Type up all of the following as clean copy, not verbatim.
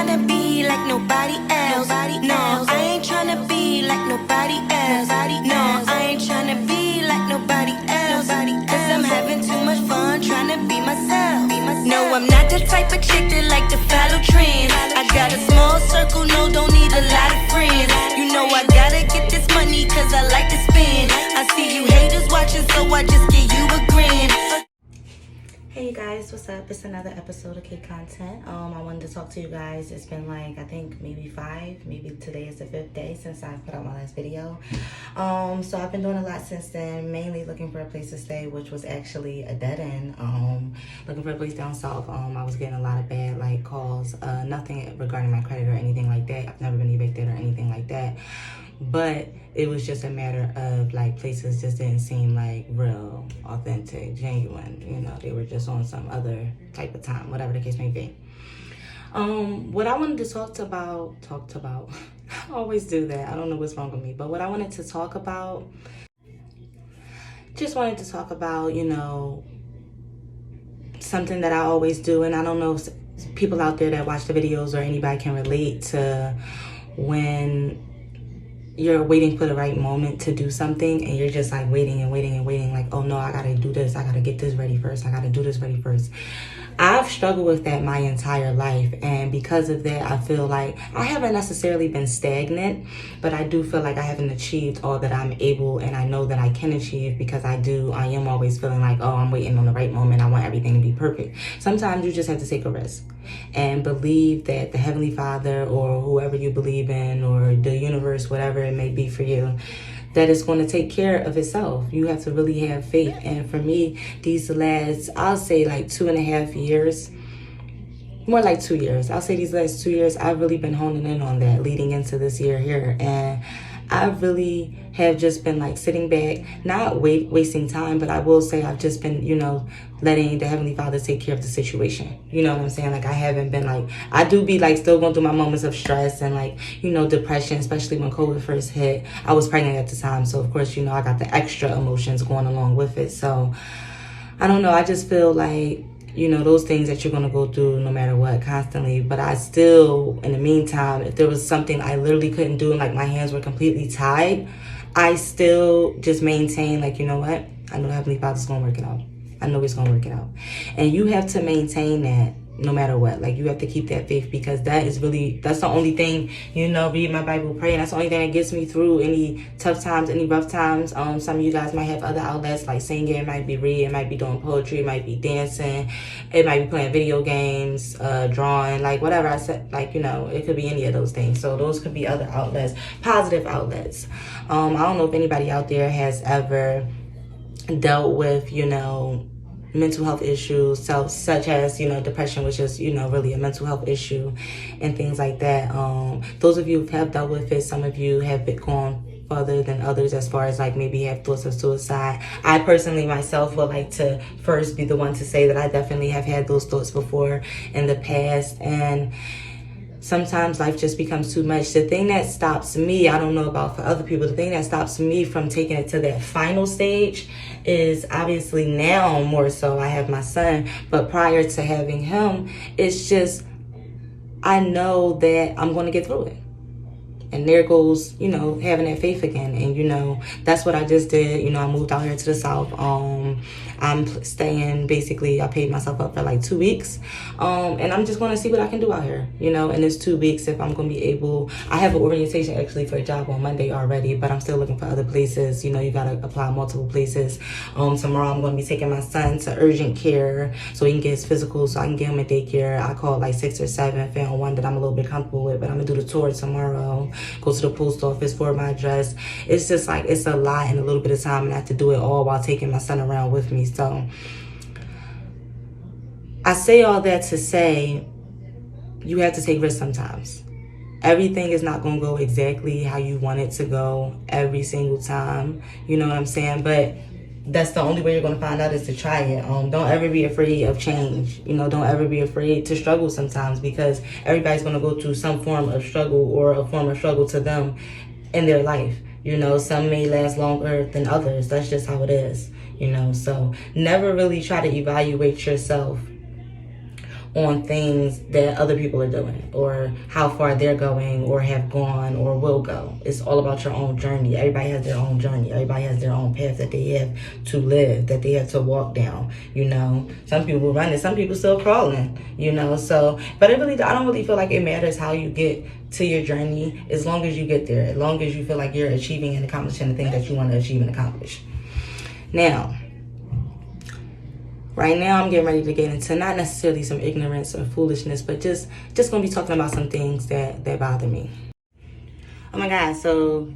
tryna be like nobody else. No, I ain't tryna be like nobody else. No, I ain't tryna be like nobody else. Cause I'm having too much fun tryna be myself. No, I'm not the type of chick that like to follow trends. I got a small circle, no, don't need a lot of friends. You know I gotta get this money cause I like to spend. I see you haters watching, so I just give you a grin. Hey you guys, what's up? It's another episode of K Content. I wanted to talk to you guys. It's been like, I think maybe today is the 5th day since I put out my last video. So I've been doing a lot since then, mainly looking for a place to stay, which was actually a dead end. Looking for a place down south. I was getting a lot of bad like calls, nothing regarding my credit or anything like that. I've never been evicted or anything like that. But it was just a matter of like places just didn't seem like real, authentic, genuine. You know, they were just on some other type of time, whatever the case may be. What I wanted to talk about, I always do that. I don't know what's wrong with me. But what I wanted to talk about, you know, something that I always do. And I don't know if people out there that watch the videos or anybody can relate to when you're waiting for the right moment to do something and you're just like waiting, like, oh no, I gotta do this, I gotta get this ready first, I gotta do this ready first. I've struggled with that my entire life, and because of that I feel like I haven't necessarily been stagnant, but I do feel like I haven't achieved all that I'm able and I know that I can achieve, because I am always feeling like, oh, I'm waiting on the right moment, I want everything to be perfect. Sometimes you just have to take a risk and believe that the Heavenly Father or whoever you believe in, or the universe, whatever it may be for you, that it's going to take care of itself. You have to really have faith. And for me, these last, I'll say like 2.5 years, more like 2 years. I'll say these last 2 years, I've really been honing in on that leading into this year here. And I really have just been like sitting back, not wasting time, but I will say I've just been, you know, letting the Heavenly Father take care of the situation. You know what I'm saying? Like I haven't been like, I do be like still going through my moments of stress and like, you know, depression, especially when COVID first hit. I was pregnant at the time. So of course, you know, I got the extra emotions going along with it. So I don't know. I just feel like, you know, those things that you're going to go through no matter what, constantly. But I still, in the meantime, if there was something I literally couldn't do and like my hands were completely tied, I still just maintain like, you know what? I know the Heavenly Father's going to work it out. I know He's going to work it out. And you have to maintain that no matter what. Like you have to keep that faith, because that's the only thing, you know, read my Bible, pray, and that's the only thing that gets me through any tough times, any rough times. Some of you guys might have other outlets like singing, it might be reading, it might be doing poetry, it might be dancing, it might be playing video games, drawing, like whatever I said, like, you know, it could be any of those things. So those could be other outlets, positive outlets. I don't know if anybody out there has ever dealt with, you know, mental health issues, such as, you know, depression, which is, you know, really a mental health issue, and things like that. Those of you who have dealt with it, some of you have been gone further than others as far as like maybe have thoughts of suicide. I personally myself would like to first be the one to say that I definitely have had those thoughts before in the past, and sometimes life just becomes too much. The thing that stops me, I don't know about for other people, the thing that stops me from taking it to that final stage is obviously now more so I have my son, but prior to having him, it's just, I know that I'm going to get through it. And there goes, you know, having that faith again. And, you know, that's what I just did. You know, I moved out here to the South. I'm staying, basically, I paid myself up for like 2 weeks. And I'm just going to see what I can do out here, you know, in this 2 weeks, if I'm going to be able. I have an orientation actually for a job on Monday already, but I'm still looking for other places. You know, you got to apply multiple places. Tomorrow I'm going to be taking my son to urgent care so he can get his physical, so I can get him a daycare. I called like 6 or 7, found one that I'm a little bit comfortable with, but I'm going to do the tour tomorrow. Go to the post office for my address. It's just like, it's a lot in a little bit of time, and I have to do it all while taking my son around with me. So I say all that to say, you have to take risks sometimes. Everything is not going to go exactly how you want it to go every single time. You know what I'm saying? But that's the only way you're going to find out, is to try it. Don't ever be afraid of change. You know, don't ever be afraid to struggle sometimes, because everybody's going to go through some form of struggle, or a form of struggle to them in their life. You know, some may last longer than others. That's just how it is, you know. So never really try to evaluate yourself on things that other people are doing or how far they're going or have gone or will go. It's all about your own journey. Everybody has their own journey. Everybody has their own path that they have to live, that they have to walk down, you know. Some people running, some people still crawling, you know. So, but I don't really feel like it matters how you get to your journey as long as you get there, as long as you feel like you're achieving and accomplishing the things that you want to achieve and accomplish. Now, right now, I'm getting ready to get into not necessarily some ignorance or foolishness, but just gonna be talking about some things that bother me. Oh my God! So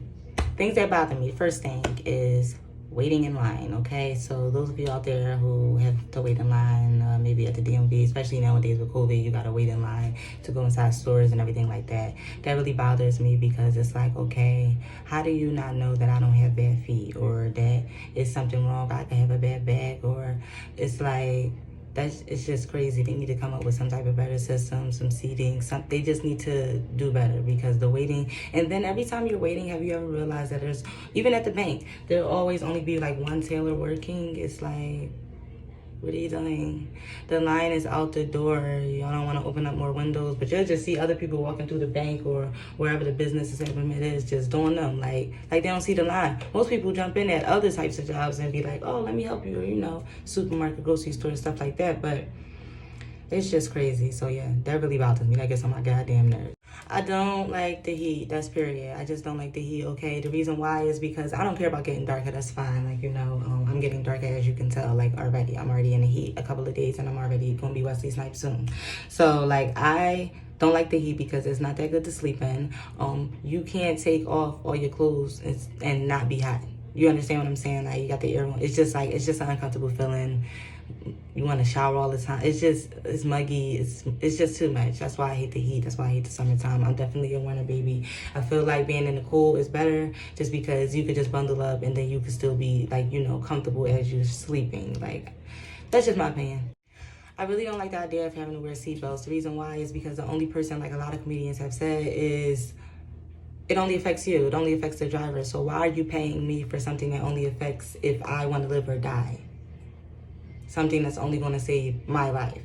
things that bother me. First thing is waiting in line. Okay, so those of you out there who have to wait in line, maybe at the DMV, especially nowadays with COVID, you gotta wait in line to go inside stores and everything like that. That really bothers me because it's like, okay, how do you not know that I don't have bad feet or that it's something wrong? I can have a bad back, or it's like. It's just crazy. They need to come up with some type of better system, some seating. They just need to do better because the waiting. And then every time you're waiting, have you ever realized that there's, even at the bank, there'll always only be like one teller working? It's like, what are you doing? The line is out the door. Y'all don't want to open up more windows, but you'll just see other people walking through the bank or wherever the business is just doing them. Like they don't see the line. Most people jump in at other types of jobs and be like, oh, let me help you, or, you know, supermarket, grocery store, stuff like that. But it's just crazy. So yeah, that really bothers me. That gets on my goddamn nerves. I don't like the heat. That's period. I just don't like the heat. Okay. The reason why is because I don't care about getting darker. That's fine. Like, you know, I'm getting darker, as you can tell. Like, already, I'm already in the heat a couple of days, and I'm already gonna be Wesley Snipes soon. So like, I don't like the heat because it's not that good to sleep in. You can't take off all your clothes and not be hot. You understand what I'm saying? Like, you got the air on. It's just an uncomfortable feeling. You want to shower all the time. It's muggy. It's just too much. That's why I hate the heat. That's why I hate the summertime. I'm definitely a winter baby. I feel like being in the cool is better just because you could just bundle up and then you could still be, like, you know, comfortable as you're sleeping. Like, that's just my opinion. I really don't like the idea of having to wear seatbelts. The reason why is because the only person, like a lot of comedians have said, is it only affects you. It only affects the driver. So why are you paying me for something that only affects if I want to live or die? Something that's only going to save my life.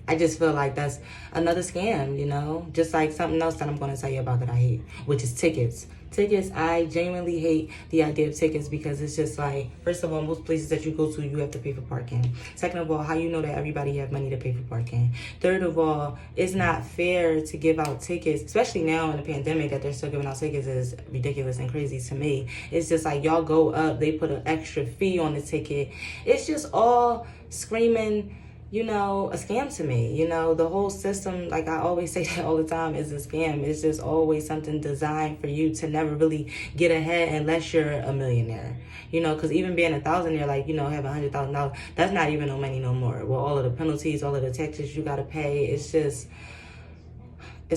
I just feel like that's another scam, you know? Just like something else that I'm going to tell you about that I hate, which is tickets. Tickets, I genuinely hate the idea of tickets because it's just like, first of all, most places that you go to, you have to pay for parking. Second of all, how you know that everybody have money to pay for parking? Third of all, it's not fair to give out tickets, especially now in the pandemic that they're still giving out tickets is ridiculous and crazy to me. It's just like y'all go up, they put an extra fee on the ticket. It's just all screaming, you know, a scam to me. You know, the whole system, like I always say that all the time, is a scam. It's just always something designed for you to never really get ahead unless you're a millionaire. You know, because even being a thousandaire, like, you know, having $100,000, that's not even no money no more. Well, all of the penalties, all of the taxes you got to pay, it's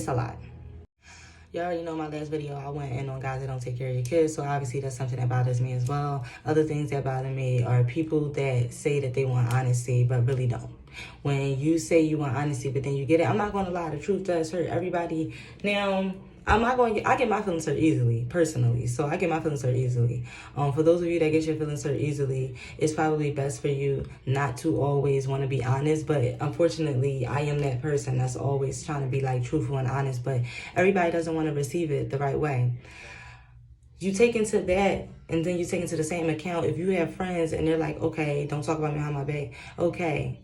a lot. You already know my last video, I went in on guys that don't take care of your kids, so obviously that's something that bothers me as well. Other things that bother me are people that say that they want honesty, but really don't. When you say you want honesty, but then you get it, I'm not going to lie, the truth does hurt everybody. Now, I get my feelings hurt easily, personally. So I get my feelings hurt easily. For those of you that get your feelings hurt easily, it's probably best for you not to always want to be honest. But unfortunately, I am that person that's always trying to be like truthful and honest. But everybody doesn't want to receive it the right way. You take into that, and then you take into the same account. If you have friends and they're like, okay, don't talk about me behind my back. Okay.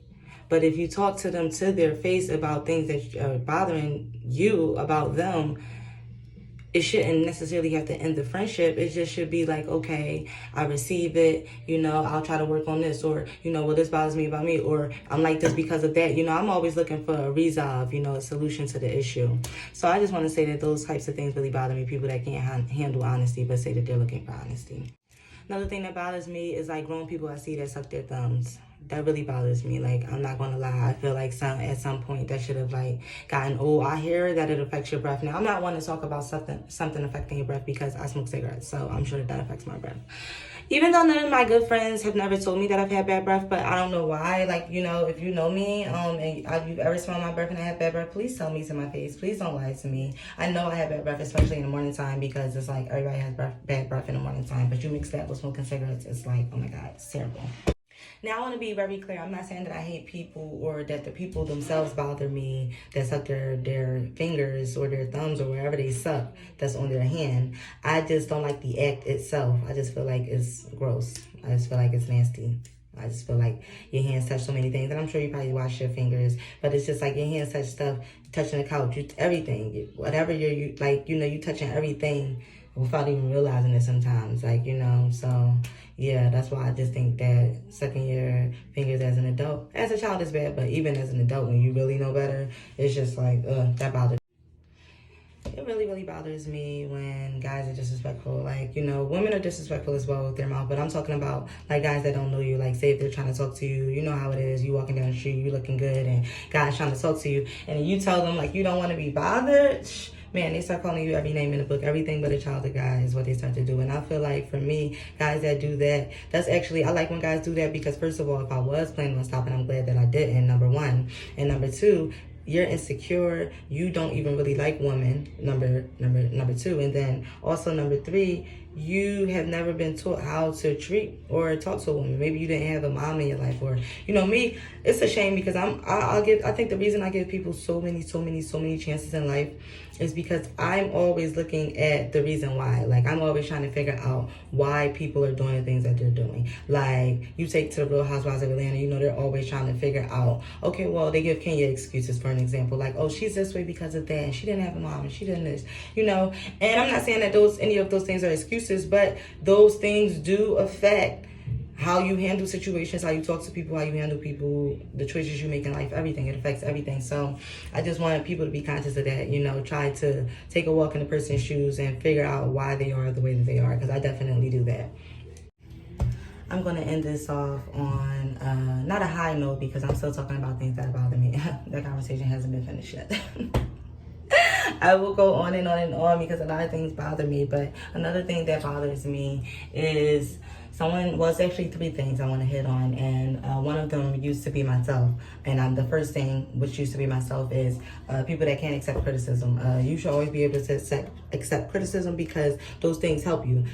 But if you talk to them to their face about things that are bothering you about them, it shouldn't necessarily have to end the friendship. It just should be like, okay, I receive it, you know, I'll try to work on this, or, you know, well, this bothers me about me, or I'm like this because of that. You know, I'm always looking for a resolve, you know, a solution to the issue. So I just want to say that those types of things really bother me, people that can't handle honesty but say that they're looking for honesty. Another thing that bothers me is like grown people I see that suck their thumbs. That really bothers me. Like, I'm not gonna lie. I feel like at some point that should have like gotten old. I hear that it affects your breath. Now, I'm not one to talk about something affecting your breath because I smoke cigarettes, so I'm sure that affects my breath. Even though none of my good friends have never told me that I've had bad breath, but I don't know why. Like, you know, if you know me, and you've ever smelled my breath and I have bad breath, please tell me to my face. Please don't lie to me. I know I have bad breath, especially in the morning time, because it's like everybody has bad breath in the morning time. But you mix that with smoking cigarettes, it's like, oh my God, it's terrible. Now, I want to be very clear. I'm not saying that I hate people or that the people themselves bother me that suck their fingers or their thumbs or wherever they suck that's on their hand. I just don't like the act itself. I just feel like it's gross. I just feel like it's nasty. I just feel like your hands touch so many things. And I'm sure you probably wash your fingers, but it's just like your hands touch stuff, touching the couch, everything. Whatever you like, you touching everything without even realizing it sometimes. Like, so yeah, that's why I just think that sucking your fingers as an adult, as a child is bad, but even as an adult, when you really know better, it's just like, that bothers me. It really, really bothers me when guys are disrespectful. Like, women are disrespectful as well with their mouth, but I'm talking about, like, guys that don't know you. Like, say if they're trying to talk to you, you know how it is. You walking down the street, you looking good, and guys trying to talk to you, and you tell them, like, you don't want to be bothered. Man, they start calling you every name in the book. Everything but a child of guy is what they start to do. And I feel like, for me, guys that do that, that's actually, I like when guys do that because, first of all, if I was planning on stopping, I'm glad that I didn't, number one. And number two, you're insecure, you don't even really like women, number two. And then also number three, you have never been taught how to treat or talk to a woman. Maybe you didn't have a mom in your life, or me, it's a shame because I think the reason I give people so many chances in life is because I'm always looking at the reason why. Like, I'm always trying to figure out why people are doing the things that they're doing. Like, you take to the Real Housewives of Atlanta, they're always trying to figure out, okay, well, they give Kenya excuses for an example. Like, oh, she's this way because of that, and she didn't have a mom, and she didn't this, And I'm not saying that any of those things are excuses, but those things do affect how you handle situations, how you talk to people, how you handle people, the choices you make in life, everything. It affects everything. So I just want people to be conscious of that, try to take a walk in a person's shoes and figure out why they are the way that they are, because I definitely do that. I'm going to end this off on not a high note, because I'm still talking about things that bother me. That conversation hasn't been finished yet. I will go on and on and on because a lot of things bother me, but another thing that bothers me is it's actually three things I want to hit on, and one of them used to be myself. And the first thing, which used to be myself, is people that can't accept criticism. You should always be able to accept criticism, because those things help you,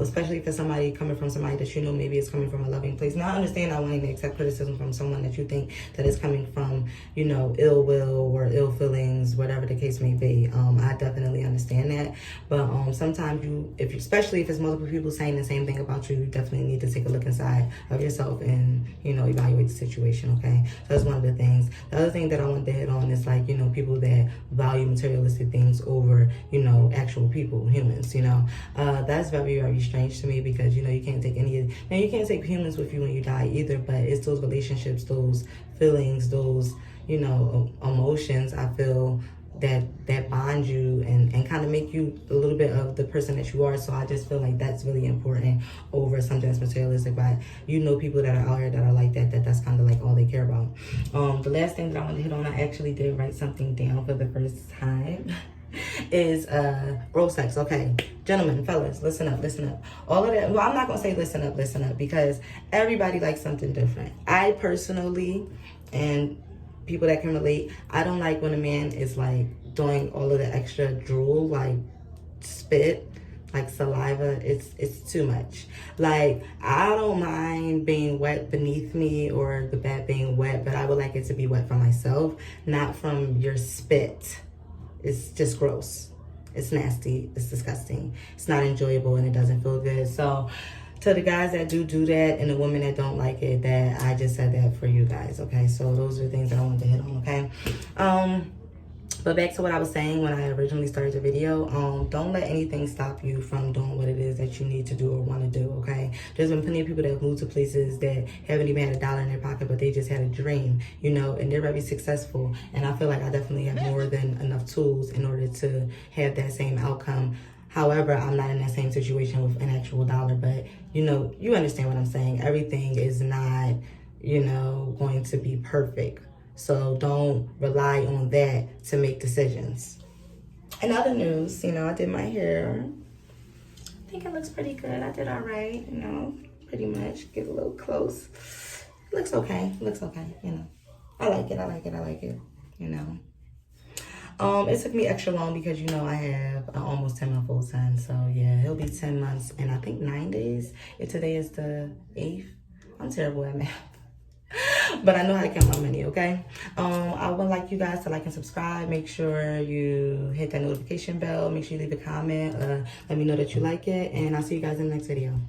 especially if it's somebody coming from somebody that maybe it's coming from a loving place. Now, I understand not wanting to accept criticism from someone that you think that is coming from, ill will or ill feelings, whatever the case may be. I definitely understand that, but sometimes especially if it's multiple people saying the same thing about you definitely need to take a look inside of yourself and evaluate the situation. Okay, so that's one of the things. The other thing that I want to hit on is people that value materialistic things over actual people, humans. That's very, very strange to me, because you can't take you can't take humans with you when you die either, but it's those relationships, those feelings, those emotions, I feel, that bond you and kind of make you a little bit of the person that you are. So I just feel like that's really important over something that's materialistic. But people that are out here that are like that's kind of like all they care about. The last thing that I want to hit on, I actually did write something down for the first time. Is oral sex. Okay, gentlemen, fellas, listen up. All of that, well, I'm not gonna say listen up, because everybody likes something different. I personally, and people that can relate, I don't like when a man is like doing all of the extra drool, like spit, like saliva. It's too much. Like, I don't mind being wet beneath me or the bed being wet, but I would like it to be wet from myself, not from your spit. It's just gross. It's nasty. It's disgusting. It's not enjoyable, and it doesn't feel good. So to the guys that do that and the women that don't like it, that I just said that for you guys. Okay, so those are the things that I wanted to hit on. Okay, but back to what I was saying when I originally started the video. Don't let anything stop you from doing what it is that you need to do or want to do. Okay, there's been plenty of people that have moved to places that haven't even had $1 in their pocket, but they just had a dream, and they're very successful. And I feel like I definitely have more than enough tools in order to have that same outcome. However, I'm not in that same situation with an actual dollar, but you understand what I'm saying. Everything is not, going to be perfect. So don't rely on that to make decisions. In other news, I did my hair. I think it looks pretty good. I did all right, pretty much. Get a little close. It looks okay. I like it. It took me extra long because I have an almost 10-month-old son. So yeah, he'll be 10 months and I think 9 days. If today is the 8th, I'm terrible at math. But I know how to count my money, okay? I would like you guys to like and subscribe. Make sure you hit that notification bell. Make sure you leave a comment. Let me know that you like it. And I'll see you guys in the next video.